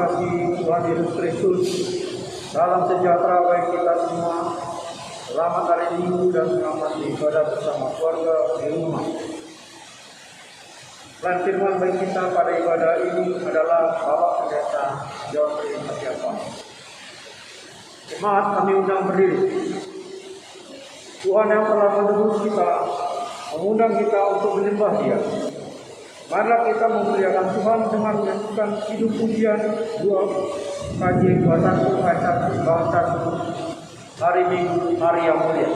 kasih Tuhan Yesus Kristus, salam sejahtera bagi kita semua. Selamat hari Minggu dan selamat ibadah bersama keluarga di rumah. Dan firman bagi kita pada ibadah ini adalah Bapak Pendeta John Setiawan. Jemaat, kami undang berdiri. Tuhan yang telah menebus kita, mengundang kita untuk menyembah Dia. Marilah kita memuliakan Tuhan dengan menyanyikan hidup pujian 2 KJ 21 ayat 1 bab 1 hari Minggu, hari yang mulia.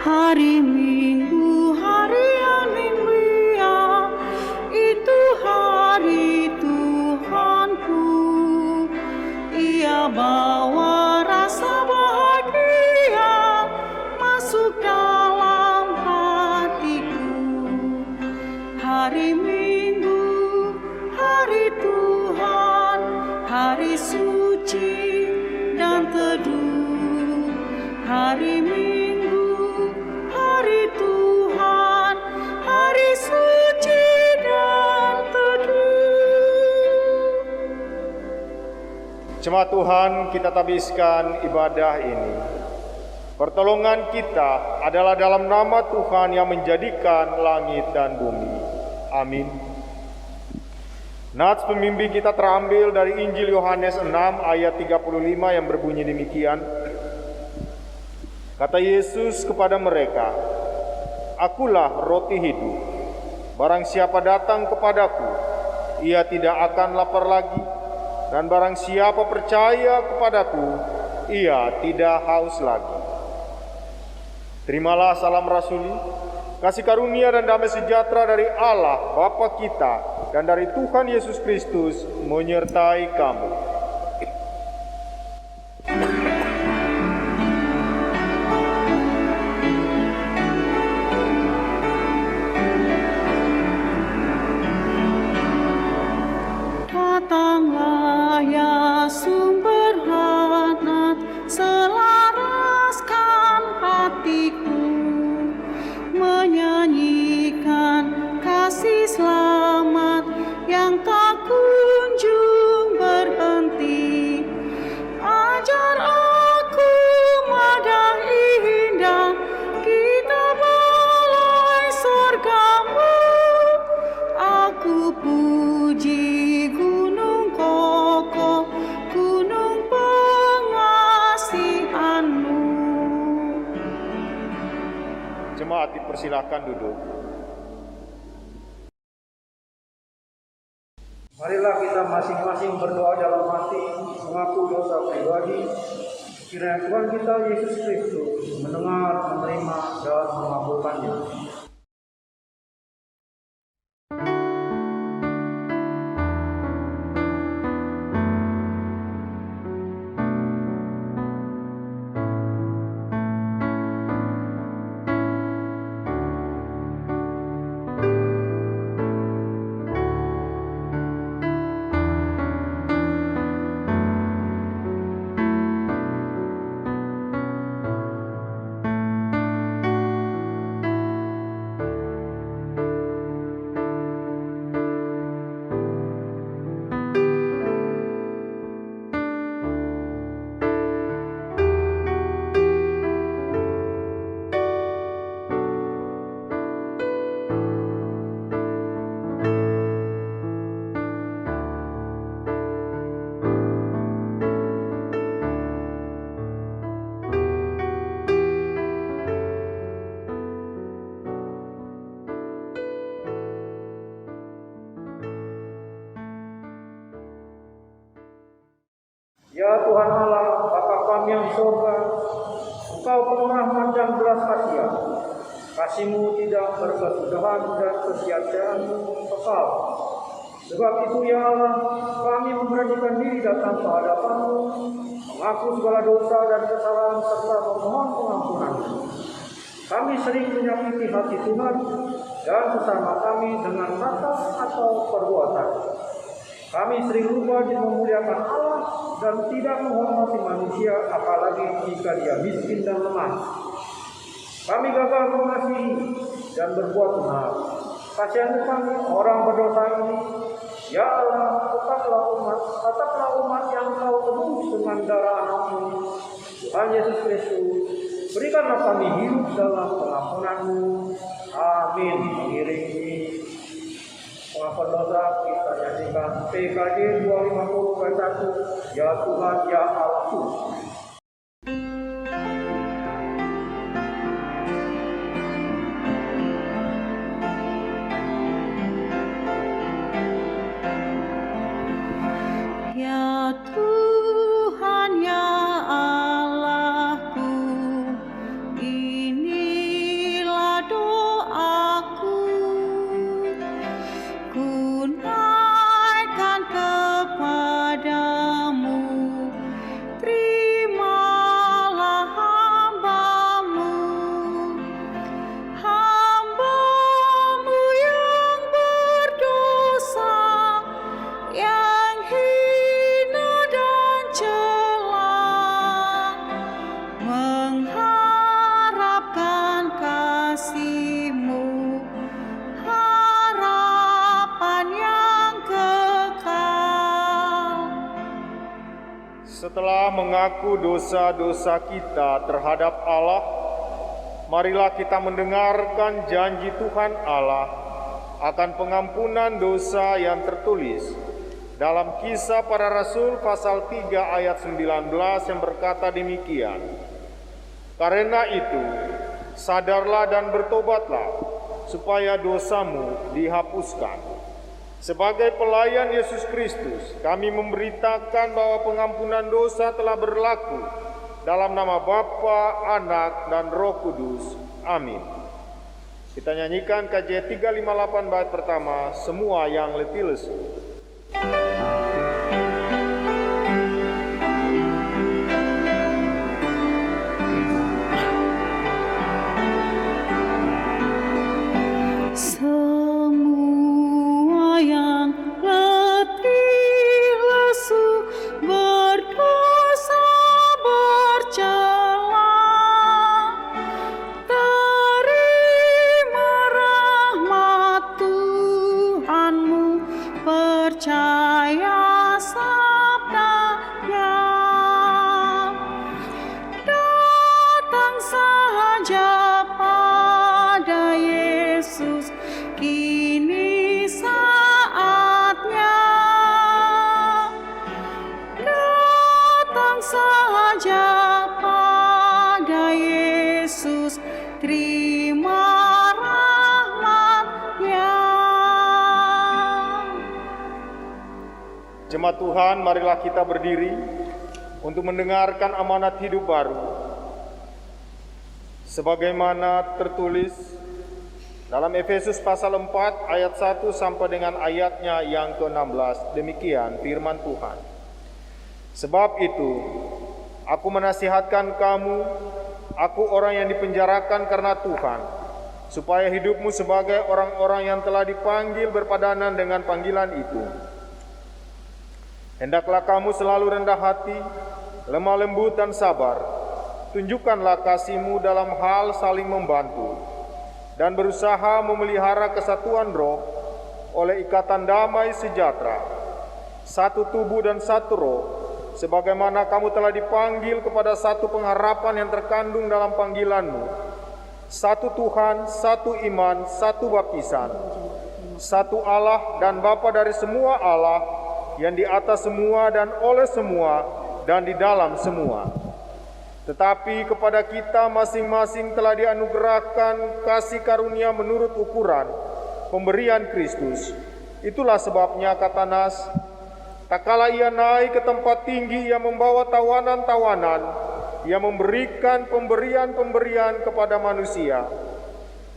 Hari Minggu, hari yang mulia, itu hari Tuhanku. Ia bawa rasa bahagia masuk dalam hatiku. Hari Minggu, hari Tuhan, hari suci dan teduh. Hari Minggu, hari Tuhan, hari suci dan teduh. Jemaat Tuhan, kita tabiskan ibadah ini. Pertolongan kita adalah dalam nama Tuhan yang menjadikan langit dan bumi. Amin. Nats pembimbing kita terambil dari Injil Yohanes 6 ayat 35 yang berbunyi demikian. Kata Yesus kepada mereka, "Akulah roti hidup. Barang siapa datang kepadaku, ia tidak akan lapar lagi. Dan barang siapa percaya kepadaku, ia tidak haus lagi." Terimalah salam rasuli, kasih karunia dan damai sejahtera dari Allah Bapa kita dan dari Tuhan Yesus Kristus menyertai kamu. Datanglah ya sumber hangat, selaraskan hatiku, menyanyikan kasih selamat yang tak kunjung berhenti. Ajar aku madah indah, kita balai surgamu. Aku puji gunung kokoh, gunung pengasihanmu. Jemaat dipersilakan duduk. Marilah kita masing-masing berdoa dalam hati, mengaku dosa pribadi. Kiranya Tuhan kita Yesus Kristus mendengar, menerima, dan mengabulkannya. Ya Tuhan Allah, Bapa kami yang surga, Engkau penuh rahmat dan belas kasihan. Kasih-Mu tidak berkesudahan dan kesia-siaan-Mu kekal. Sebab itu ya Allah, kami memberanikan diri datang ke hadapan-Mu, mengaku segala dosa dan kesalahan serta memohon pengampunan-Mu. Kami sering menyakiti hati Tuhan dan sesama kami dengan kata atau perbuatan. Kami sering lupa memuliakan Allah dan tidak menghormati manusia, apalagi jika dia miskin dan lemah. Kami gagal mengasihi dan berbuat benar. Kasihani kami orang berdosa ini. Ya Allah, tetaplah umat yang Kau tebus dengan darah Anakmu, Tuhan Yesus Kristus. Berikanlah kami hidup dalam pengampunan-Mu. Amin. Mengiringi pengakuan dosa, kita nyanyikan PKJ 250 Ya Tuhan, Ya Allahku. Ya Tuhan, ya Allahku, inilah doaku. Ku naikkan kepadamu, terimalah hamba-Mu. Hamba-Mu yang berdosa, yang hina dan cela, mengharapkan kasih-Mu, harapan yang kekal. Setelah mengaku dosa-dosa kita terhadap Allah, marilah kita mendengarkan janji Tuhan Allah akan pengampunan dosa yang tertulis dalam Kisah Para Rasul pasal 3 ayat 19 yang berkata demikian. Karena itu, sadarlah dan bertobatlah, supaya dosamu dihapuskan. Sebagai pelayan Yesus Kristus, kami memberitakan bahwa pengampunan dosa telah berlaku dalam nama Bapa, Anak, dan Roh Kudus. Amin. Kita nyanyikan KJ 358 bait pertama, semua yang letih lesu. Semua yang letih lesu, berdosa bercela, terima rahmat Tuhanmu, percaya sabda-Nya. Datang saja pada Yesus, kini saatnya. Datang saja pada Yesus, terima rahmat-Nya. Jemaat Tuhan, marilah kita berdiri untuk mendengarkan amanat hidup baru. Sebagaimana tertulis dalam Efesus pasal 4 ayat 1 sampai dengan ayatnya yang ke-16, demikian firman Tuhan. Sebab itu, aku menasihatkan kamu, aku orang yang dipenjarakan karena Tuhan, supaya hidupmu sebagai orang-orang yang telah dipanggil berpadanan dengan panggilan itu. Hendaklah kamu selalu rendah hati, lemah lembut dan sabar. Tunjukkanlah kasih-Mu dalam hal saling membantu, dan berusaha memelihara kesatuan roh oleh ikatan damai sejahtera. Satu tubuh dan satu roh, sebagaimana kamu telah dipanggil kepada satu pengharapan yang terkandung dalam panggilan-Mu. Satu Tuhan, satu iman, satu baptisan. Satu Allah dan Bapa dari semua Allah, yang di atas semua dan oleh semua dan di dalam semua. Tetapi kepada kita masing-masing telah dianugerahkan kasih karunia menurut ukuran pemberian Kristus. Itulah sebabnya kata Nas, tak kala ia naik ke tempat tinggi, ia membawa tawanan-tawanan, ia memberikan pemberian-pemberian kepada manusia.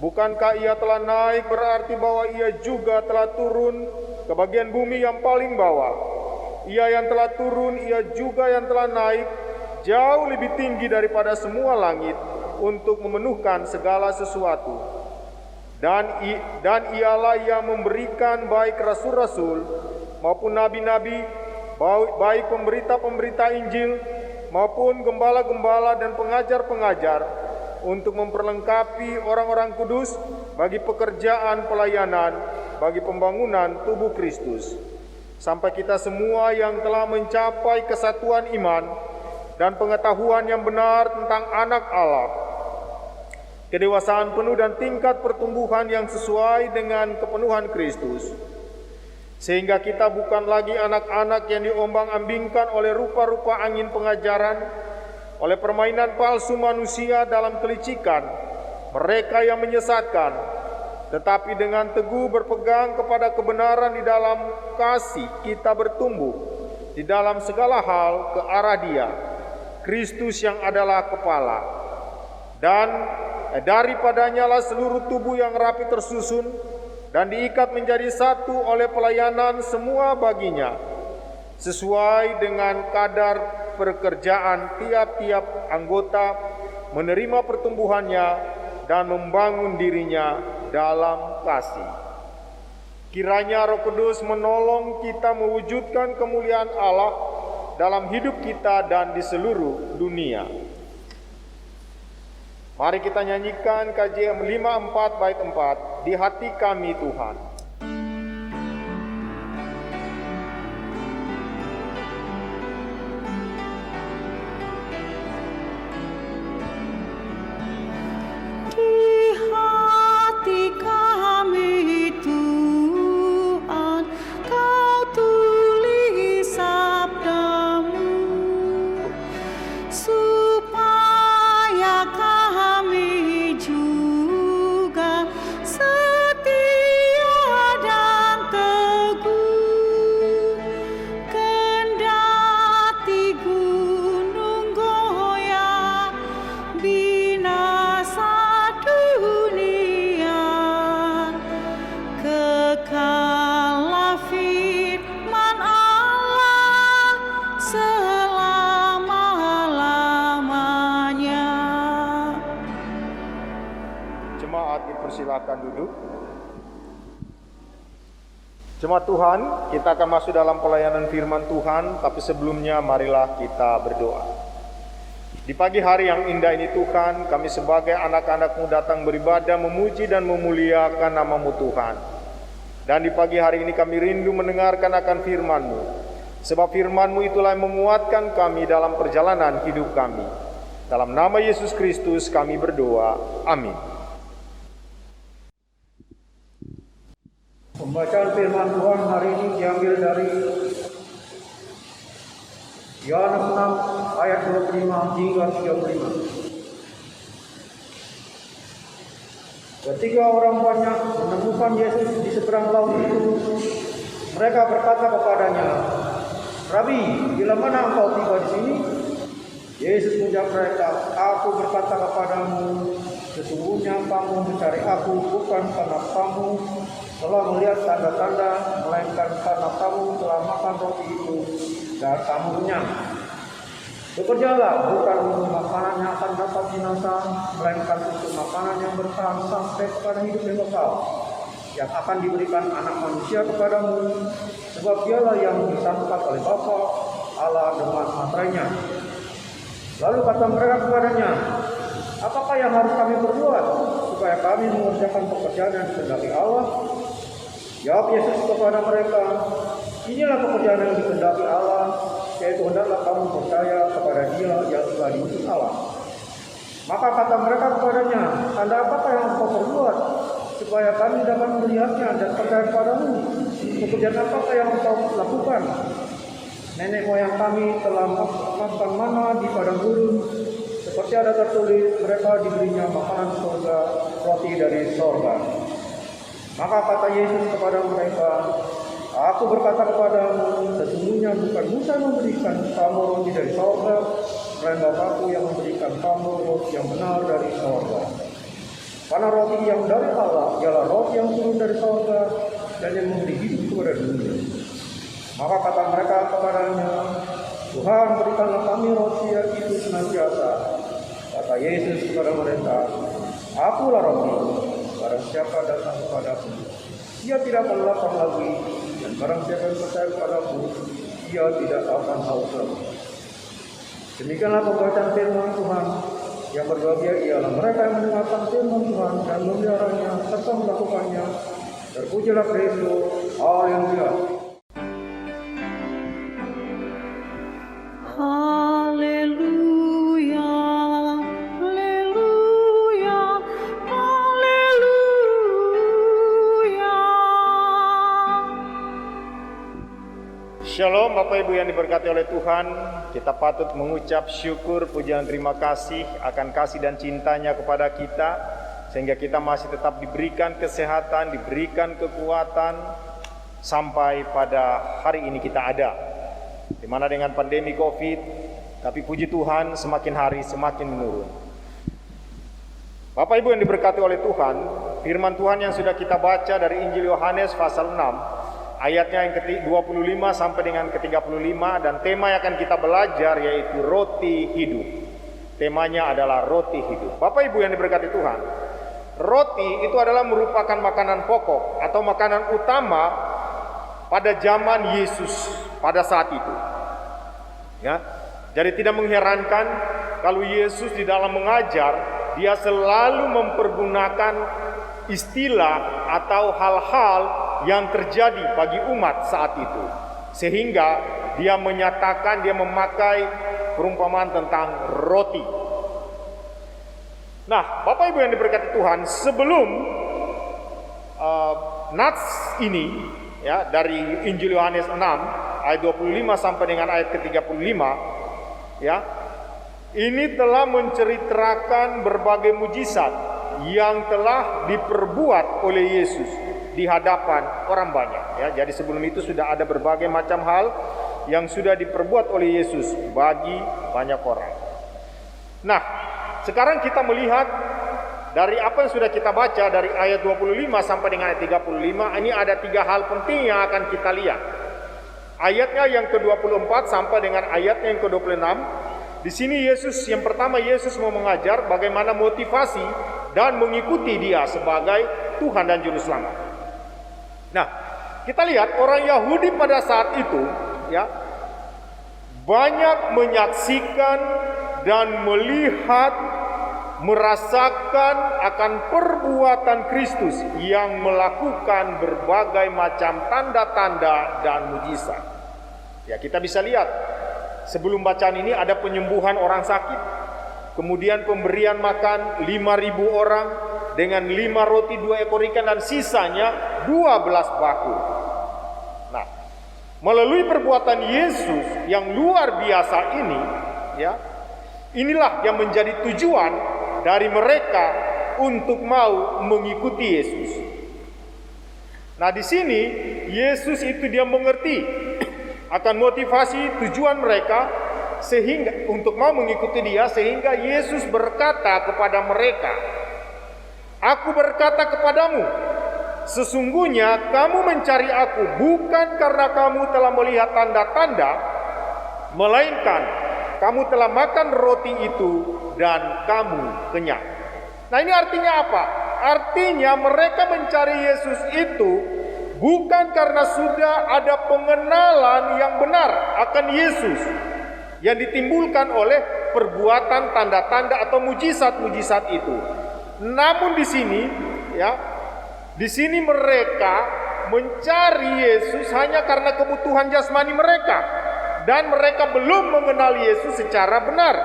Bukankah ia telah naik berarti bahwa ia juga telah turun ke bagian bumi yang paling bawah? Ia yang telah turun, ia juga yang telah naik jauh lebih tinggi daripada semua langit untuk memenuhkan segala sesuatu. Dan ialah yang memberikan baik rasul-rasul maupun nabi-nabi, baik pemberita-pemberita Injil maupun gembala-gembala dan pengajar-pengajar untuk memperlengkapi orang-orang kudus bagi pekerjaan pelayanan, bagi pembangunan tubuh Kristus, sampai kita semua yang telah mencapai kesatuan iman dan pengetahuan yang benar tentang anak Allah, kedewasaan penuh dan tingkat pertumbuhan yang sesuai dengan kepenuhan Kristus, sehingga kita bukan lagi anak-anak yang diombang-ambingkan oleh rupa-rupa angin pengajaran, oleh permainan palsu manusia dalam kelicikan, mereka yang menyesatkan, tetapi dengan teguh berpegang kepada kebenaran di dalam kasih, kita bertumbuh di dalam segala hal ke arah Dia, Kristus yang adalah kepala. Dan daripadanya lah seluruh tubuh yang rapi tersusun dan diikat menjadi satu oleh pelayanan semua baginya, sesuai dengan kadar pekerjaan tiap-tiap anggota, menerima pertumbuhannya dan membangun dirinya dalam kasih. Kiranya Roh Kudus menolong kita mewujudkan kemuliaan Allah dalam hidup kita dan di seluruh dunia. Mari kita nyanyikan KJM 54 bait 4, Di Hati Kami Tuhan. Silakan duduk. Jemaat Tuhan, kita akan masuk dalam pelayanan firman Tuhan, tapi sebelumnya marilah kita berdoa. Di pagi hari yang indah ini Tuhan, kami sebagai anak-anak-Mu datang beribadah, memuji dan memuliakan nama-Mu Tuhan. Dan di pagi hari ini kami rindu mendengarkan akan firman-Mu, sebab firman-Mu itulah yang menguatkan kami dalam perjalanan hidup kami. Dalam nama Yesus Kristus kami berdoa, amin. Pembacaan firman Tuhan hari ini diambil dari Yohanes 6 ayat 25 hingga 35. Ketika orang banyak menemukan Yesus di seberang laut itu, mereka berkata kepadanya, "Rabi, bila mana engkau tiba di sini?" Yesus menjawab mereka, "Aku berkata kepadamu, sesungguhnya kamu mencari aku bukan karena kamu telah melihat tanda-tanda, melainkan karena kamu telah makan roti itu dan kamu kenyang. Bekerjalah bukan untuk makanan yang akan dapat binasa, melainkan untuk makanan yang bertahan sampai kepada hidup yang kekal, yang akan diberikan Anak Manusia kepadamu, sebab Dialah yang disangkat oleh Bapa Allah dengan materainya." Lalu kata mereka kepadanya, "Apakah yang harus kami perbuat supaya kami mengerjakan pekerjaan yang dikehendaki Allah?" Jawab Yesus kepada mereka, "Inilah pekerjaan yang dikehendaki Allah, yaitu hendaklah kamu percaya kepada Dia yang telah diutus Allah." Maka kata mereka kepadanya, "Tanda apakah yang engkau perbuat supaya kami dapat melihatnya dan percaya kepadamu? Pekerjaan apakah yang engkau lakukan? Nenek moyang kami telah makan mana di padang gurun, seperti ada tertulis, mereka diberinya makanan surga, roti dari surga." Maka kata Yesus kepada mereka, "Aku berkata kepadamu, sesungguhnya bukan Musa memberikan kamu roti dari surga, melainkan Bapa-Ku yang memberikan kamu roti yang benar dari surga. Karena roti yang dari Allah ialah roti yang turun dari surga dan yang memberi hidup kepada dunia." Maka kata mereka kepadanya, "Tuhan, berikanlah kami roti itu senantiasa." Kata Yesus kepada mereka, "Akulah roti. Barang siapa datang kepadaku, ia tidak akan lapar lagi, dan barang siapa yang percaya kepadaku, ia tidak akan haus lagi." Demikianlah pembacaan firman Tuhan. Yang berbahagia ialah mereka yang mendengarkan firman Tuhan dan memeliharanya serta melakukannya. Terpujilah Kristus. Haleluya. Haleluya, haleluya, haleluya. Shalom Bapak Ibu yang diberkati oleh Tuhan. Kita patut mengucap syukur, pujian, terima kasih akan kasih dan cintanya kepada kita, sehingga kita masih tetap diberikan kesehatan, diberikan kekuatan sampai pada hari ini kita ada. Di mana dengan pandemi COVID, tapi puji Tuhan semakin hari semakin menurun. Bapak Ibu yang diberkati oleh Tuhan, firman Tuhan yang sudah kita baca dari Injil Yohanes pasal 6, ayatnya yang ke-25 sampai dengan ke-35, dan tema yang akan kita belajar yaitu roti hidup. Temanya adalah roti hidup. Bapak Ibu yang diberkati Tuhan, roti itu adalah merupakan makanan pokok atau makanan utama pada zaman Yesus pada saat itu. Ya, jadi tidak mengherankan kalau Yesus di dalam mengajar, dia selalu mempergunakan istilah atau hal-hal yang terjadi bagi umat saat itu, sehingga dia menyatakan, dia memakai perumpamaan tentang roti. Nah, Bapak Ibu yang diberkati Tuhan, sebelum nats ini ya dari Injil Yohanes 6 ayat 25 sampai dengan ayat ke-35 ya, ini telah menceritakan berbagai mujizat yang telah diperbuat oleh Yesus di hadapan orang banyak ya. Jadi sebelum itu sudah ada berbagai macam hal yang sudah diperbuat oleh Yesus bagi banyak orang. Nah, sekarang kita melihat dari apa yang sudah kita baca dari ayat 25 sampai dengan ayat 35, ini ada 3 hal penting yang akan kita lihat. Ayatnya yang ke-24 sampai dengan ayatnya yang ke-26. Di sini Yesus, yang pertama Yesus mau mengajar bagaimana motivasi dan mengikuti dia sebagai Tuhan dan Juru Selamat. Nah, kita lihat orang Yahudi pada saat itu ya banyak menyaksikan dan melihat, merasakan akan perbuatan Kristus yang melakukan berbagai macam tanda-tanda dan mujizat. Ya, kita bisa lihat sebelum bacaan ini ada penyembuhan orang sakit, kemudian pemberian makan 5.000 orang dengan 5 roti 2 ekor ikan dan sisanya 12 bakul. Nah, melalui perbuatan Yesus yang luar biasa ini, ya, inilah yang menjadi tujuan dari mereka untuk mau mengikuti Yesus. Nah, di sini Yesus itu dia mengerti akan motivasi tujuan mereka sehingga untuk mau mengikuti dia, sehingga Yesus berkata kepada mereka, "Aku berkata kepadamu, sesungguhnya kamu mencari aku bukan karena kamu telah melihat tanda-tanda, melainkan kamu telah makan roti itu dan kamu kenyang." Nah, ini artinya apa? Artinya mereka mencari Yesus itu bukan karena sudah ada pengenalan yang benar akan Yesus yang ditimbulkan oleh perbuatan tanda-tanda atau mujizat-mujizat itu. Namun di sini ya, di sini mereka mencari Yesus hanya karena kebutuhan jasmani mereka, dan mereka belum mengenal Yesus secara benar.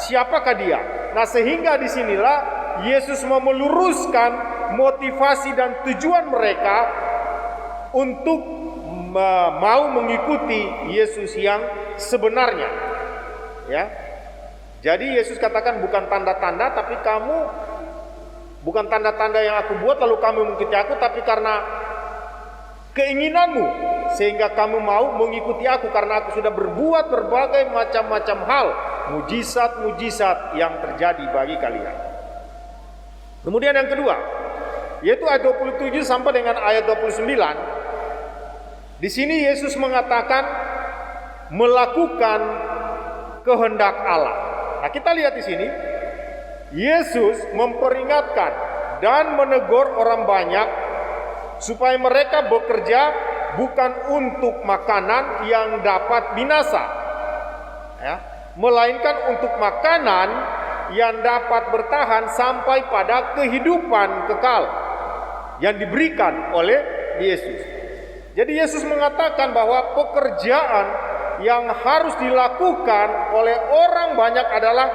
Siapakah dia? Nah, sehingga disinilah Yesus mau meluruskan motivasi dan tujuan mereka untuk mau mengikuti Yesus yang sebenarnya. Ya, jadi Yesus katakan bukan tanda-tanda, tapi kamu bukan tanda-tanda yang aku buat lalu kamu mengikuti aku, tapi karena keinginanmu sehingga kamu mau mengikuti aku, karena aku sudah berbuat berbagai macam-macam hal, mujizat-mujizat yang terjadi bagi kalian. Kemudian yang kedua, yaitu ayat 27 sampai dengan ayat 29. Di sini Yesus mengatakan melakukan kehendak Allah. Nah, kita lihat di sini Yesus memperingatkan dan menegur orang banyak supaya mereka bekerja bukan untuk makanan yang dapat binasa, ya, melainkan untuk makanan yang dapat bertahan sampai pada kehidupan kekal yang diberikan oleh Yesus. Jadi Yesus mengatakan bahwa pekerjaan yang harus dilakukan oleh orang banyak adalah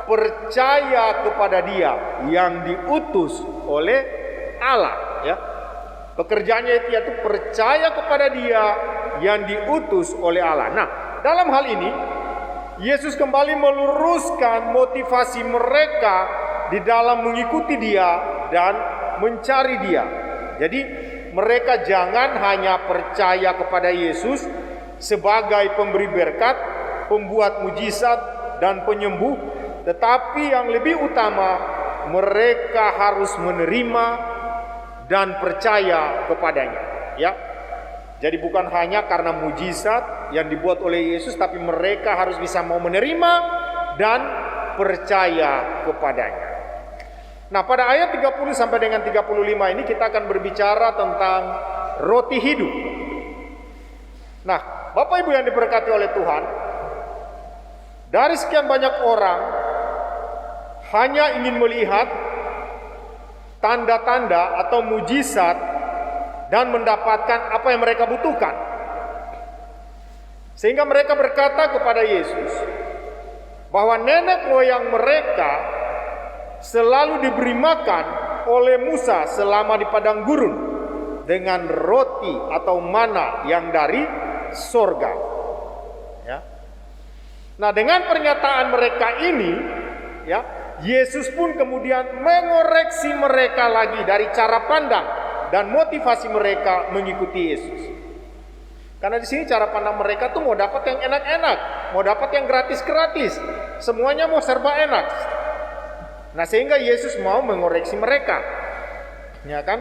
percaya kepada Dia yang diutus oleh Allah, ya. Pekerjaannya itu yaitu percaya kepada Dia yang diutus oleh Allah. Nah, dalam hal ini Yesus kembali meluruskan motivasi mereka di dalam mengikuti Dia dan mencari Dia. Jadi mereka jangan hanya percaya kepada Yesus sebagai pemberi berkat, pembuat mujizat dan penyembuh, tetapi yang lebih utama mereka harus menerima dan percaya kepadanya, ya. Jadi bukan hanya karena mujizat yang dibuat oleh Yesus, tapi mereka harus bisa mau menerima dan percaya kepadanya. Nah, pada ayat 30 sampai dengan 35 ini kita akan berbicara tentang roti hidup. Nah, Bapak Ibu yang diberkati oleh Tuhan, dari sekian banyak orang hanya ingin melihat tanda-tanda atau mujizat dan mendapatkan apa yang mereka butuhkan. Sehingga mereka berkata kepada Yesus bahwa nenek moyang mereka selalu diberi makan oleh Musa selama di padang gurun dengan roti atau mana yang dari sorga, ya. Nah, dengan pernyataan mereka ini, ya, Yesus pun kemudian mengoreksi mereka lagi dari cara pandang dan motivasi mereka mengikuti Yesus. Karena di sini cara pandang mereka tuh mau dapat yang enak-enak, mau dapat yang gratis-gratis, semuanya mau serba enak. Nah, sehingga Yesus mau mengoreksi mereka, ya kan,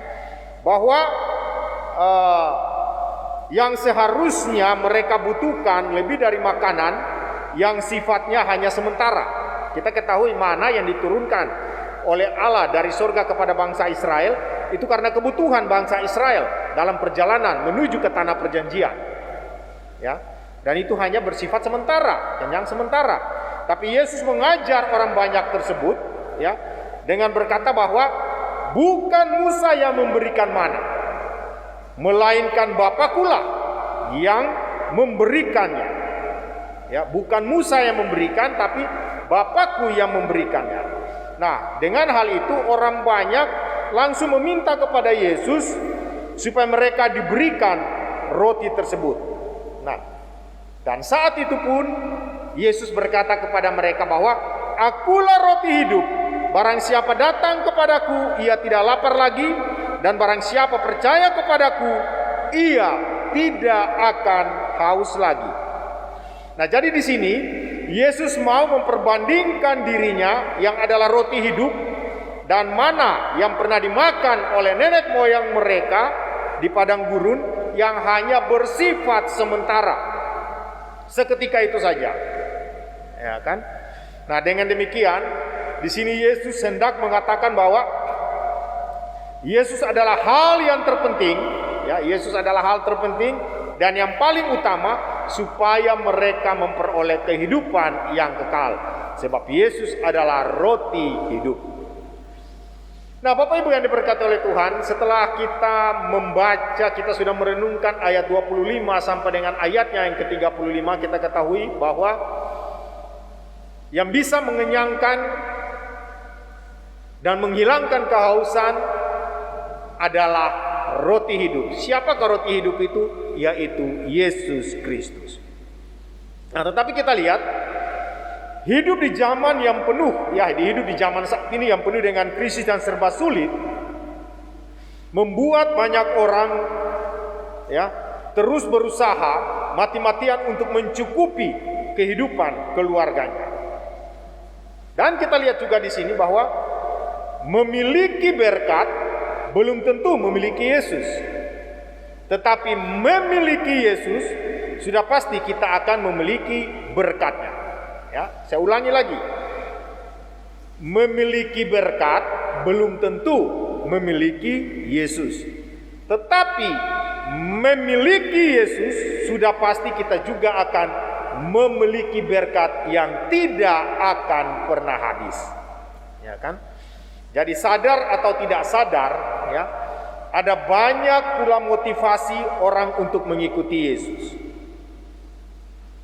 bahwa yang seharusnya mereka butuhkan lebih dari makanan yang sifatnya hanya sementara. Kita ketahui mana yang diturunkan oleh Allah dari surga kepada bangsa Israel itu karena kebutuhan bangsa Israel dalam perjalanan menuju ke tanah perjanjian, ya. Dan itu hanya bersifat sementara, kenyang sementara. Tapi Yesus mengajar orang banyak tersebut, ya, dengan berkata bahwa bukan Musa yang memberikan mana, melainkan Bapa-Kulah yang memberikannya. Ya, bukan Musa yang memberikan, tapi Bapakku yang memberikannya. Nah, dengan hal itu orang banyak langsung meminta kepada Yesus supaya mereka diberikan roti tersebut. Nah, dan saat itu pun Yesus berkata kepada mereka bahwa akulah roti hidup. Barang siapa datang kepadaku, ia tidak lapar lagi, dan barang siapa percaya kepadaku, ia tidak akan haus lagi. Nah, jadi di sini Yesus mau memperbandingkan dirinya yang adalah roti hidup dan mana yang pernah dimakan oleh nenek moyang mereka di padang gurun yang hanya bersifat sementara, seketika itu saja, ya kan? Nah, dengan demikian di sini Yesus hendak mengatakan bahwa Yesus adalah hal yang terpenting, ya, Yesus adalah hal terpenting dan yang paling utama supaya mereka memperoleh kehidupan yang kekal, sebab Yesus adalah roti hidup. Nah, Bapak Ibu yang diberkati oleh Tuhan, setelah kita membaca, kita sudah merenungkan ayat 25 sampai dengan ayatnya yang ke-35, kita ketahui bahwa yang bisa mengenyangkan dan menghilangkan kehausan adalah roti hidup. Siapakah roti hidup itu? Yaitu Yesus Kristus. Nah, tetapi kita lihat hidup di zaman yang penuh, ya, hidup di zaman saat ini yang penuh dengan krisis dan serba sulit, membuat banyak orang, ya, terus berusaha mati-matian untuk mencukupi kehidupan keluarganya. Dan kita lihat juga di sini bahwa memiliki berkat belum tentu memiliki Yesus. Tetapi memiliki Yesus sudah pasti kita akan memiliki berkatnya. Ya, saya ulangi lagi. Memiliki berkat belum tentu memiliki Yesus. Tetapi memiliki Yesus sudah pasti kita juga akan memiliki berkat yang tidak akan pernah habis. Ya kan? Jadi sadar atau tidak sadar, ya, ada banyak pula motivasi orang untuk mengikuti Yesus.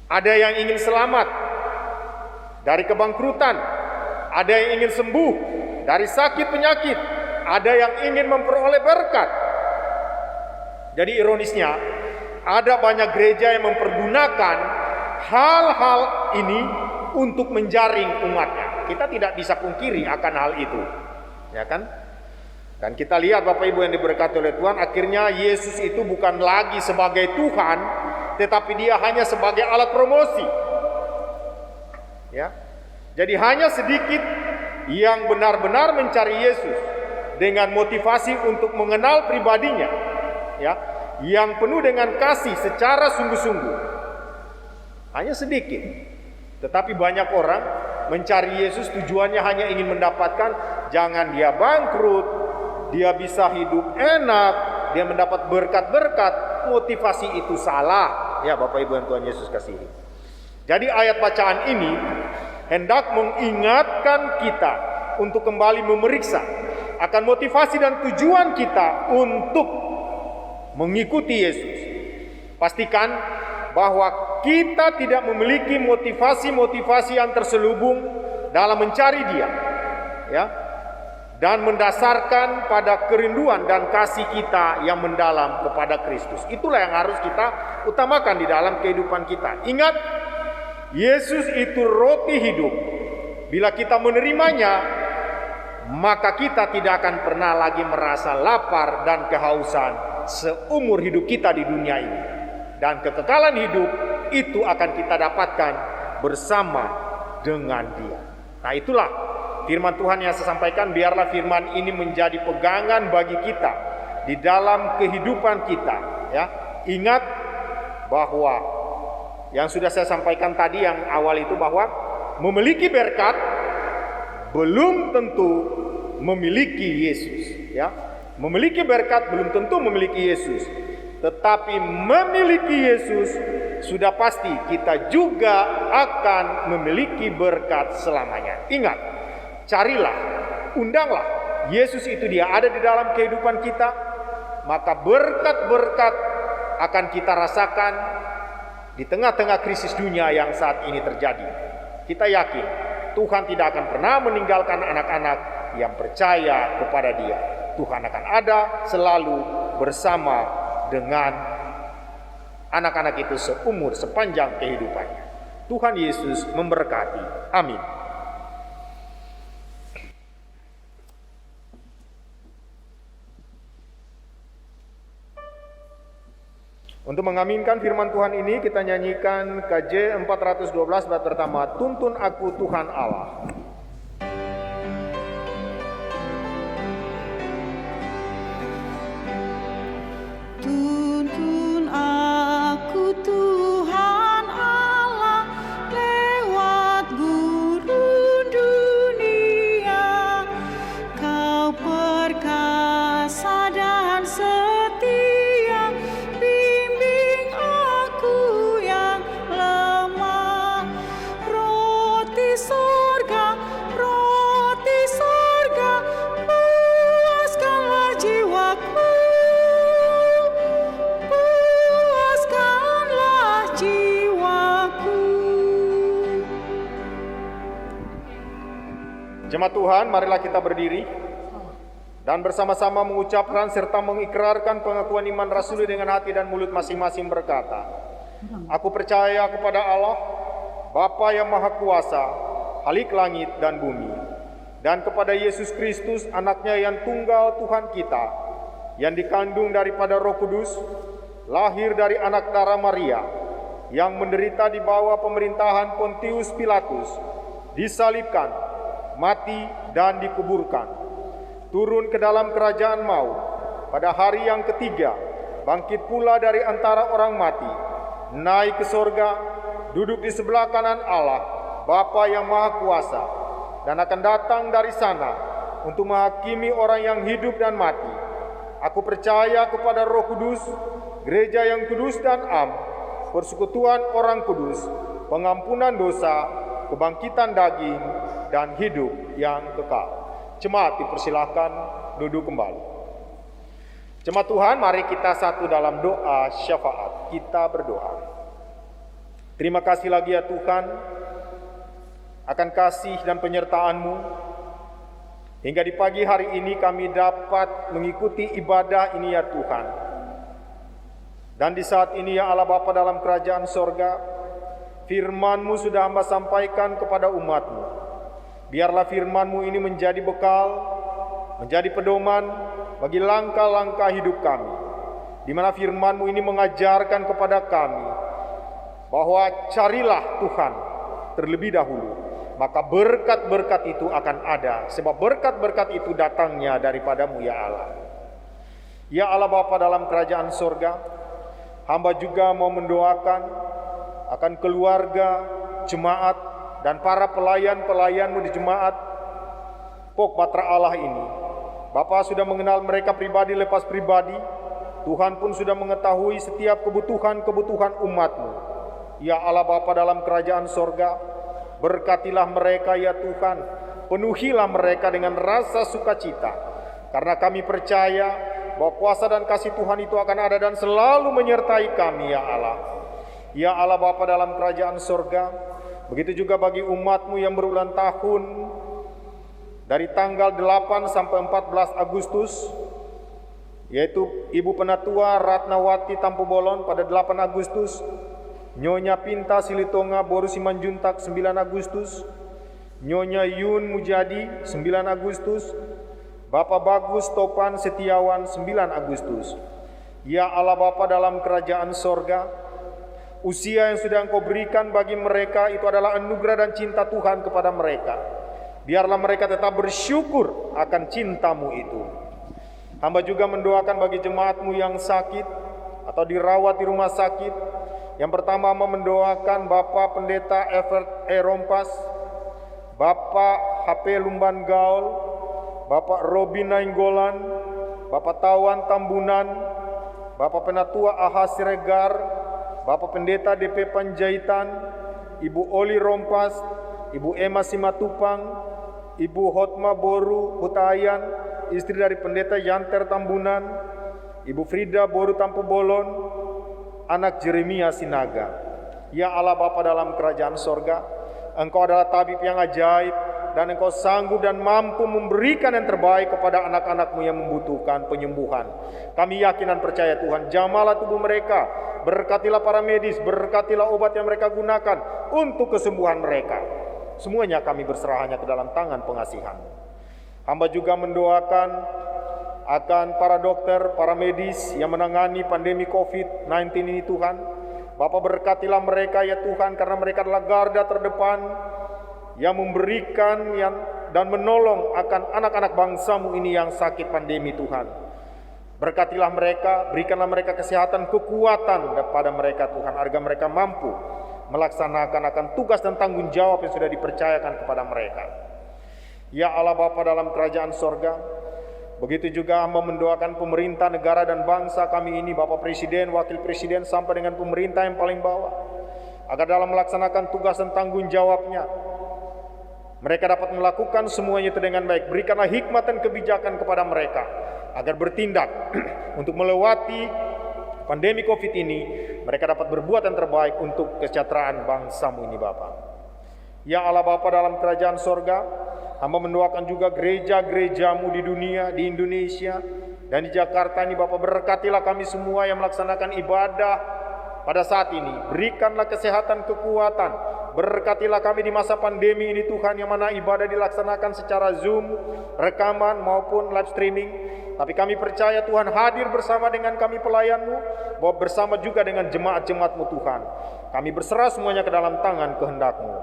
Ada yang ingin selamat dari kebangkrutan, ada yang ingin sembuh dari sakit penyakit, ada yang ingin memperoleh berkat. Jadi ironisnya, ada banyak gereja yang mempergunakan hal-hal ini untuk menjaring umatnya. Kita tidak bisa pungkiri akan hal itu, ya kan? Dan kita lihat Bapak Ibu yang diberkati oleh Tuhan, akhirnya Yesus itu bukan lagi sebagai Tuhan, tetapi dia hanya sebagai alat promosi. Ya. Jadi hanya sedikit yang benar-benar mencari Yesus dengan motivasi untuk mengenal pribadinya, ya, yang penuh dengan kasih secara sungguh-sungguh. Hanya sedikit. Tetapi banyak orang mencari Yesus tujuannya hanya ingin mendapatkan, jangan dia bangkrut, dia bisa hidup enak, dia mendapat berkat-berkat. Motivasi itu salah, ya Bapak Ibu yang Tuhan Yesus kasihi. Jadi ayat bacaan ini hendak mengingatkan kita untuk kembali memeriksa akan motivasi dan tujuan kita untuk mengikuti Yesus. Pastikan bahwa kita tidak memiliki motivasi-motivasi yang terselubung dalam mencari Dia, ya, dan mendasarkan pada kerinduan dan kasih kita yang mendalam kepada Kristus. Itulah yang harus kita utamakan di dalam kehidupan kita. Ingat, Yesus itu roti hidup. Bila kita menerimanya, maka kita tidak akan pernah lagi merasa lapar dan kehausan seumur hidup kita di dunia ini. Dan kekekalan hidup itu akan kita dapatkan bersama dengan Dia. Nah, itulah firman Tuhan yang saya sampaikan. Biarlah firman ini menjadi pegangan bagi kita di dalam kehidupan kita, ya. Ingat bahwa yang sudah saya sampaikan tadi yang awal itu, bahwa memiliki berkat belum tentu memiliki Yesus, ya. Memiliki berkat belum tentu memiliki Yesus. Tetapi memiliki Yesus sudah pasti kita juga akan memiliki berkat selamanya. Ingat, carilah, undanglah Yesus itu, dia ada di dalam kehidupan kita, maka berkat-berkat akan kita rasakan di tengah-tengah krisis dunia yang saat ini terjadi. Kita yakin Tuhan tidak akan pernah meninggalkan anak-anak yang percaya kepada Dia. Tuhan akan ada selalu bersama dengan anak-anak itu sepanjang kehidupannya. Tuhan Yesus memberkati. Amin. Untuk mengaminkan firman Tuhan ini, kita nyanyikan KJ 412 bait pertama, Tuntun Aku Tuhan Allah. Tuntun aku Tuhan Allah lewat gurun dunia, Kau perkasa dan setia, bimbing aku yang lemah. Roti sorga, puaskanlah jiwaku. Jemaat Tuhan, marilah kita berdiri dan bersama-sama mengucapkan serta mengikrarkan pengakuan iman rasuli dengan hati dan mulut masing-masing berkata, Aku percaya kepada Allah, Bapa yang Maha Kuasa, Khalik langit dan bumi, dan kepada Yesus Kristus, anaknya yang tunggal Tuhan kita, yang dikandung daripada Roh Kudus, lahir dari anak darah Maria, yang menderita di bawah pemerintahan Pontius Pilatus, disalibkan, mati dan dikuburkan, turun ke dalam kerajaan maut, pada hari yang ketiga bangkit pula dari antara orang mati, naik ke sorga, duduk di sebelah kanan Allah, Bapa yang Maha Kuasa, dan akan datang dari sana untuk menghakimi orang yang hidup dan mati. Aku percaya kepada Roh Kudus, gereja yang kudus dan am, persekutuan orang kudus, pengampunan dosa, kebangkitan daging, dan hidup yang kekal. Jemaat dipersilakan duduk kembali. Jemaat Tuhan, mari kita satu dalam doa syafaat. Kita berdoa. Terima kasih lagi ya Tuhan akan kasih dan penyertaan-Mu, hingga di pagi hari ini kami dapat mengikuti ibadah ini ya Tuhan. Dan di saat ini ya Allah Bapa dalam kerajaan sorga, firman-Mu sudah hamba sampaikan kepada umat-Mu. Biarlah firman-Mu ini menjadi bekal, menjadi pedoman bagi langkah-langkah hidup kami, di mana firman-Mu ini mengajarkan kepada kami bahwa carilah Tuhan terlebih dahulu, maka berkat-berkat itu akan ada, sebab berkat-berkat itu datangnya daripada-Mu ya Allah. Ya Allah Bapa dalam kerajaan sorga, hamba juga mau mendoakan akan keluarga, jemaat, dan para pelayan-pelayan-Mu di jemaat Pok Batra Allah ini. Bapa sudah mengenal mereka pribadi lepas pribadi. Tuhan pun sudah mengetahui setiap kebutuhan-kebutuhan umat-Mu. Ya Allah Bapa dalam kerajaan sorga, berkatilah mereka ya Tuhan, penuhilah mereka dengan rasa sukacita, karena kami percaya bahwa kuasa dan kasih Tuhan itu akan ada dan selalu menyertai kami ya Allah. Ya Allah Bapa dalam kerajaan sorga, begitu juga bagi umat-Mu yang berulang tahun dari tanggal 8 sampai 14 Agustus, yaitu Ibu Penatua Ratnawati Tampu Bolon pada 8 Agustus, Nyonya Pinta Silitonga Boru Simanjuntak 9 Agustus, Nyonya Yun Mujadi 9 Agustus, Bapak Bagus Topan Setiawan 9 Agustus. Ya Allah Bapa dalam kerajaan sorga, usia yang sudah Engkau berikan bagi mereka itu adalah anugerah dan cinta Tuhan kepada mereka. Biarlah mereka tetap bersyukur akan cinta-Mu itu. Hamba juga mendoakan bagi jemaat-Mu yang sakit atau dirawat di rumah sakit. Yang pertama mendoakan Bapak Pendeta Evert E. Rompas, Bapak HP Lumban Gaul, Bapak Robin Nainggolan, Bapak Tawan Tambunan, Bapak Penatua Ahas Siregar, Bapak Pendeta DP Panjaitan, Ibu Oli Rompas, Ibu Emma Simatupang, Ibu Hotma Boru Hutayan, istri dari Pendeta Yanter Tambunan, Ibu Frida Boru Tampu Bolon, anak Jeremia Sinaga. Ya Allah Bapa dalam kerajaan sorga, Engkau adalah tabib yang ajaib, dan Engkau sanggup dan mampu memberikan yang terbaik kepada anak-anak-Mu yang membutuhkan penyembuhan. Kami yakin dan percaya Tuhan, jamalah tubuh mereka, berkatilah para medis, berkatilah obat yang mereka gunakan untuk kesembuhan mereka. Semuanya kami berserahnya ke dalam tangan pengasihan-Mu. Hamba juga mendoakan akan para dokter, para medis yang menangani pandemi COVID-19 ini Tuhan. Bapa berkatilah mereka ya Tuhan, karena mereka adalah garda terdepan yang memberikan dan menolong akan anak-anak bangsa-Mu ini yang sakit pandemi Tuhan. Berkatilah mereka, berikanlah mereka kesehatan, kekuatan kepada mereka Tuhan, agar mereka mampu melaksanakan akan tugas dan tanggung jawab yang sudah dipercayakan kepada mereka. Ya Allah Bapa dalam kerajaan sorga, begitu juga hamba mendoakan pemerintah negara dan bangsa kami ini, Bapak Presiden, Wakil Presiden, sampai dengan pemerintah yang paling bawah, agar dalam melaksanakan tugas dan tanggung jawabnya, mereka dapat melakukan semuanya itu dengan baik. Berikanlah hikmat dan kebijakan kepada mereka, agar bertindak untuk melewati pandemi COVID ini, mereka dapat berbuat yang terbaik untuk kesejahteraan bangsa-Mu ini Bapa. Ya Allah Bapa dalam kerajaan sorga, hamba mendoakan juga gereja-gereja-Mu di dunia, di Indonesia, dan di Jakarta ini Bapa. Berkatilah kami semua yang melaksanakan ibadah pada saat ini. Berikanlah kesehatan, kekuatan. Berkatilah kami di masa pandemi ini Tuhan, yang mana ibadah dilaksanakan secara Zoom, rekaman maupun live streaming. Tapi kami percaya Tuhan hadir bersama dengan kami pelayan-Mu, bahwa bersama juga dengan jemaat-jemaat-Mu Tuhan. Kami berserah semuanya ke dalam tangan kehendak-Mu.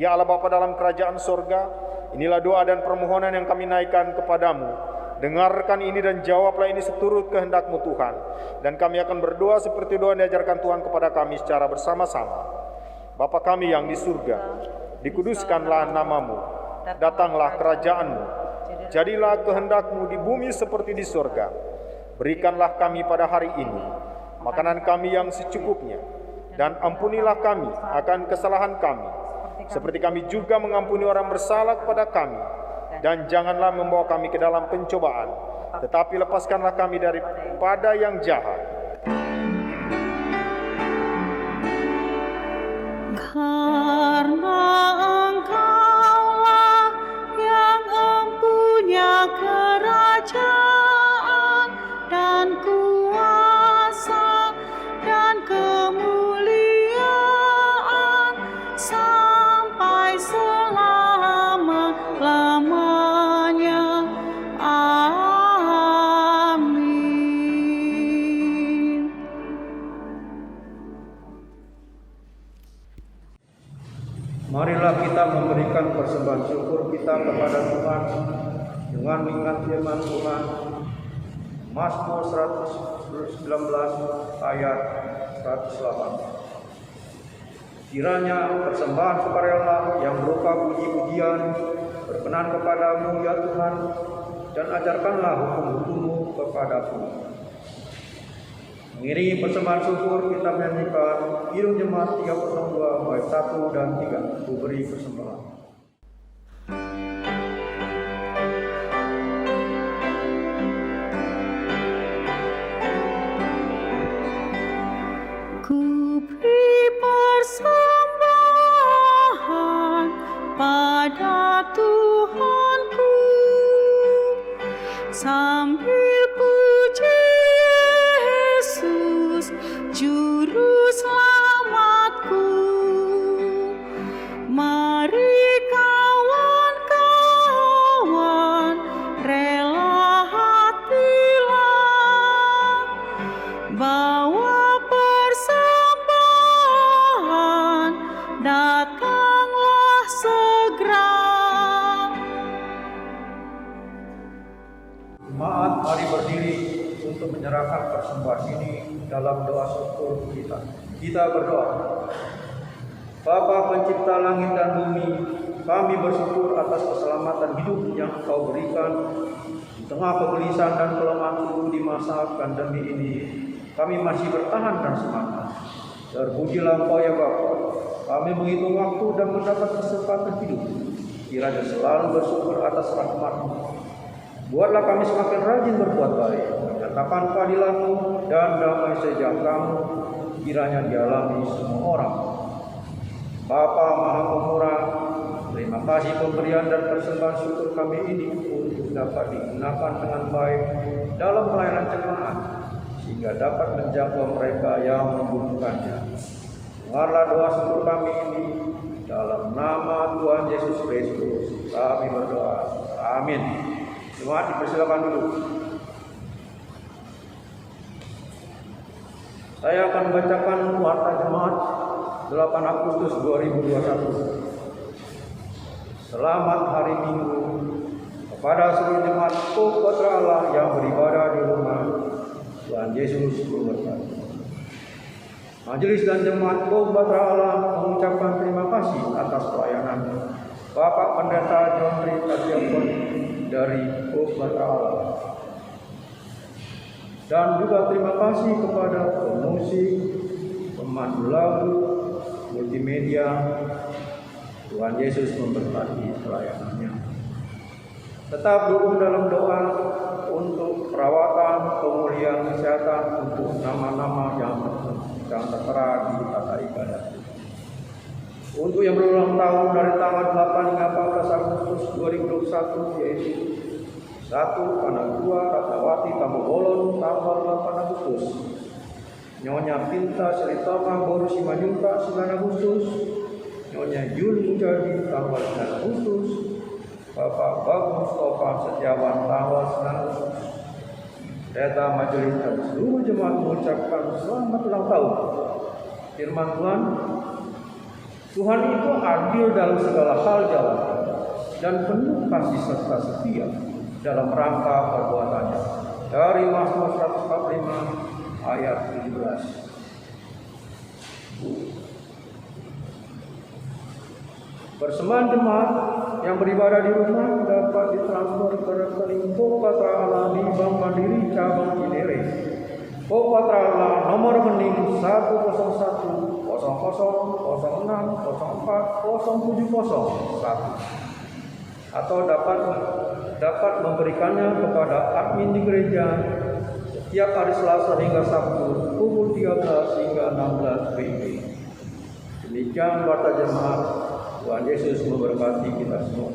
Ya Allah Bapa dalam kerajaan sorga, inilah doa dan permohonan yang kami naikkan kepadamu. Dengarkan ini dan jawablah ini seturut kehendak-Mu Tuhan. Dan kami akan berdoa seperti doa yang diajarkan Tuhan kepada kami secara bersama-sama. Bapa kami yang di surga, dikuduskanlah nama-Mu, datanglah kerajaan-Mu, jadilah kehendak-Mu di bumi seperti di surga. Berikanlah kami pada hari ini makanan kami yang secukupnya, dan ampunilah kami akan kesalahan kami, seperti kami juga mengampuni orang bersalah kepada kami. Dan janganlah membawa kami ke dalam pencobaan, tetapi lepaskanlah kami daripada yang jahat. Karena Engkaulah yang empunya kerajaan dan kuasa dan kemuliaan sampai selama-lamanya. Amin. Marilah kita memberikan persembahan syukur kita kepada Tuhan dengan mengingat firman Tuhan. Mazmur 119 ayat 108. Kiranya persembahan sukarela yang berupa puji-pujian berkenan kepadamu ya Tuhan, dan ajarkanlah hukum-hukum-Mu kepadaku. Mengiringi persembahan syukur kita menyanyikan Kidung Jemaat 302 bait 1 dan 3. Ku beri persembahan. Ku beri persembahan pada Tuhanku sambil puji Yesus Juru Selamatku. Mari kawan-kawan, rela hatilah, bawa persembahan, datanglah segera. Jemaat, mari berdiri untuk menyerahkan persembahan ini dalam doa syukur kita. Kita berdoa. Bapa pencipta langit dan bumi, kami bersyukur atas keselamatan hidup yang Engkau berikan di tengah kegelisahan dan kelemahan tubuh di masa pandemi ini. Kami masih bertahan dan semangat. Terpujilah Engkau ya Bapa. Kami menghitung waktu dan mendapat kesempatan hidup. Kiranya selalu bersyukur atas rahmat-Mu. Buatlah kami semakin rajin berbuat baik, menyatakan keadilan-Mu dan damai sejahtera-Mu kiranya dialami semua orang. Bapa Maha Pemurah, terima kasih pemberian dan persembahan syukur kami ini untuk dapat digunakan dengan baik dalam pelayanan jemaat, sehingga dapat menjangkau mereka yang membutuhkannya. Dengarlah doa syukur kami ini dalam nama Tuhan Yesus Kristus. Kami berdoa. Amin. Jemaat dipersilakan dulu. Saya akan membacakan warta jemaat 8 Agustus 2021. Selamat hari Minggu kepada seluruh jemaat putra Allah yang beribadah di rumah. Tuhan Yesus memberkati. Majelis dan jemaat putra Allah mengucapkan terima kasih atas pelayanan Bapak Pendeta John Rita Ciapon dari putra Allah. Dan juga terima kasih kepada pemusik, pemandu lagu, multimedia. Tuhan Yesus memberkati pelayanannya. Tetap dukung dalam doa untuk perawatan, pemulihan kesehatan untuk nama-nama yang tertera di tata ibadah. Untuk yang berulang tahun dari tanggal 8 hingga 14 Agustus 2021 yaitu 1. Anak 2 Ratnawati Tamubolon tanggal 8 Agustus. Nyonya Pinta Seritama Boru Simanjunta 9 Agustus. Nyonya Yul Mujadi tanggal 9 Agustus. Bapak Bagus Topan Setiawan tanggal 9 Agustus. Pendeta Majelis dan seluruh jemaat mengucapkan selamat ulang tahun. Firman Tuhan itu adil dalam segala hal jalannya dan penuh kasih serta setia dalam rangka perbuatannya. Dari Mazmur 145 ayat 17. Persembahan jemaat yang beribadah di rumah dapat ditransfer ke rekening Patra Allah di Bank Mandiri Cabang Cinere. Patra Allah nomor rekening 101 atau dapat memberikannya kepada admin di gereja setiap hari Selasa hingga Sabtu pukul 13 hingga 16 WIB. Demikian kata jemaat. Tuhan Yesus memberkati kita semua.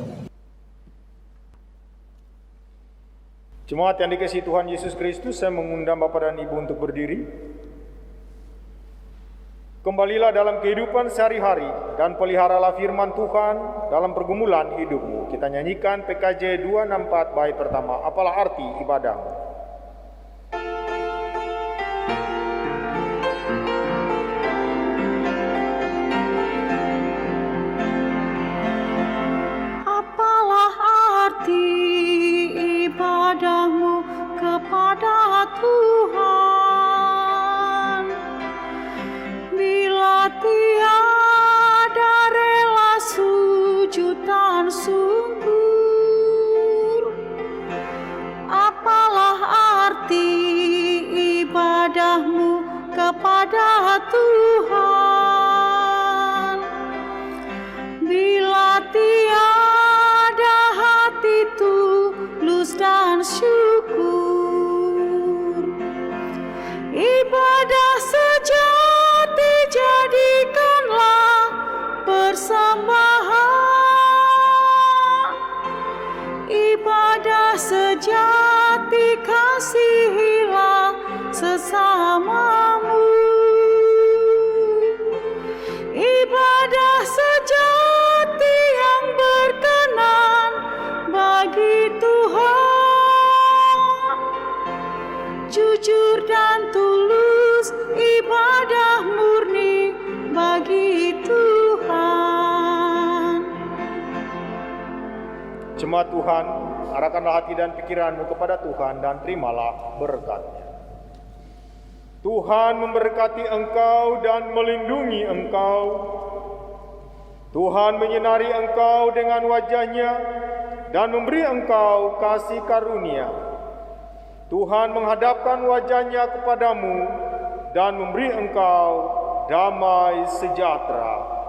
Jemaat yang dikasihi Tuhan Yesus Kristus, saya mengundang Bapak dan Ibu untuk berdiri. Kembalilah dalam kehidupan sehari-hari dan peliharalah firman Tuhan dalam pergumulan hidupmu. Kita nyanyikan PKJ 264 bait pertama, apalah arti ibadahmu. Apalah arti ibadahmu kepada Tuhan, bila tiada rela sujudan syukur? Apalah arti ibadahmu kepada Tuhan, bila tiada hati tulus dan syukur? Ibadah sejati jadikanlah persembahan, ibadah sejati kasihilah sesamamu, ibadah sejati yang berkenan bagi Tuhan, jujur dan tulus, ibadah murni bagi Tuhan. Jemaat Tuhan, arahkanlah hati dan pikiranmu kepada Tuhan dan terimalah berkat-Nya. Tuhan memberkati engkau dan melindungi engkau. Tuhan menyinari engkau dengan wajah-Nya dan memberi engkau kasih karunia. Tuhan menghadapkan wajah-Nya kepadamu dan memberi engkau damai sejahtera.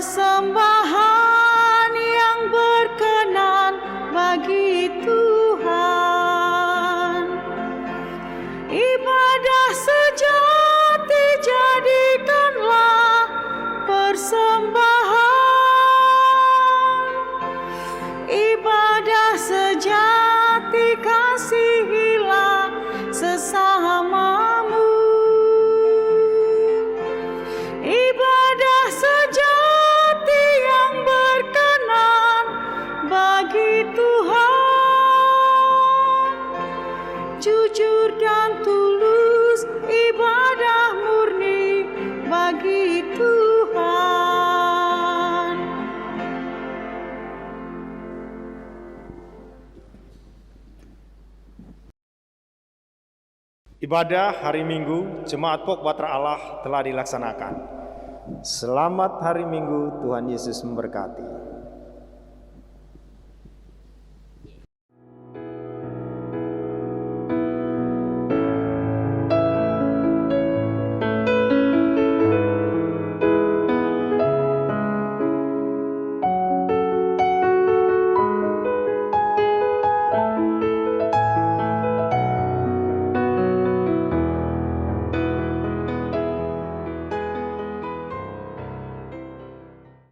Persembahan yang berkenan bagi Tuhan, ibadah sejati jadikanlah persembahan, ibadah sejati kasihilah sesamamu, ibadah sejati yang berkenan bagi Tuhan, jujur dan tulus, ibadah murni bagi Tuhan. Ibadah hari Minggu Jemaat Pok Batra Allah telah dilaksanakan. Selamat hari Minggu, Tuhan Yesus memberkati.